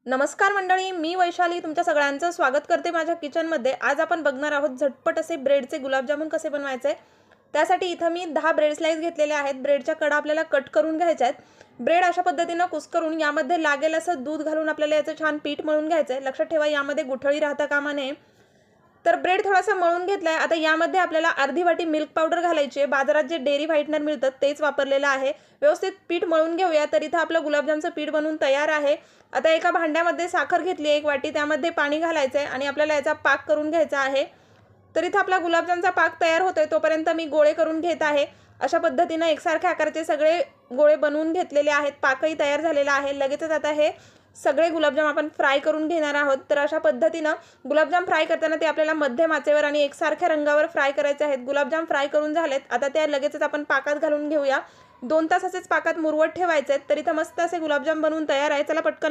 नमस्कार मंडळी, मी वैशाली तुमच्या सगळ्यांचं स्वागत करते माझ्या किचनमध्ये। आज आपण बघणार आहोत झटपट असे ब्रेडचे गुलाबजामुन कसे बनवायचे। त्यासाठी इथं मी 10 ब्रेड स्लाइस घेतलेले आहेत। ब्रेडच्या कडा आपल्याला कट करून घ्यायच्या आहेत। ब्रेड अशा पद्धतीने कुस्करून यामध्ये लागेल असं दूध घालून आपल्याला याचं छान पीठ मळून घ्यायचं आहे। लक्षात ठेवा यामध्ये गुठळी राहता कामा नये। तर ब्रेड थोडासा मळून घेतलाय। आता यामध्ये आपल्याला अर्धी वाटी मिल्क पावडर घालायची आहे। बाजारात जे डेअरी व्हाइटनर मिळतं तेच वापरलेलं आहे। व्यवस्थित पीठ मळून घेऊया। तर इथं आपलं गुलाबजामचं पीठ बनवून तयार आहे। आता एका भांड्यामध्ये साखर घेतली आहे 1 वाटी, त्यामध्ये पाणी घालायचं आहे आणि आपल्याला याचा पाक करून घ्यायचा आहे। तर इथं आपला गुलाबजामचा पाक तयार होतोय तोपर्यंत मी गोळे करून घेत आहे। अशा पद्धतीने एकसारख्या आकाराचे सगळे गोळे बनवून घेतलेले आहेत। पाकही तयार झालेला आहे। लगेचच आता हे सगळे गुलाबजाम आपण फ्राय करून घेणार आहोत। तर अशा पद्धतीने गुलाबजाम फ्राय करताना ते आपल्याला मध्यम आचेवर आणि एकसारख्या रंगावर फ्राय करायचे आहेत। गुलाबजाम फ्राय करून झालेत। आता त्या लगेचच आपण पाकात घालून घेऊया। 2 तास असेच पाकात मुरवत ठेवायचे आहेत। तर इथं मस्त असे गुलाबजाम बनवून तयार आहे। चला पटकन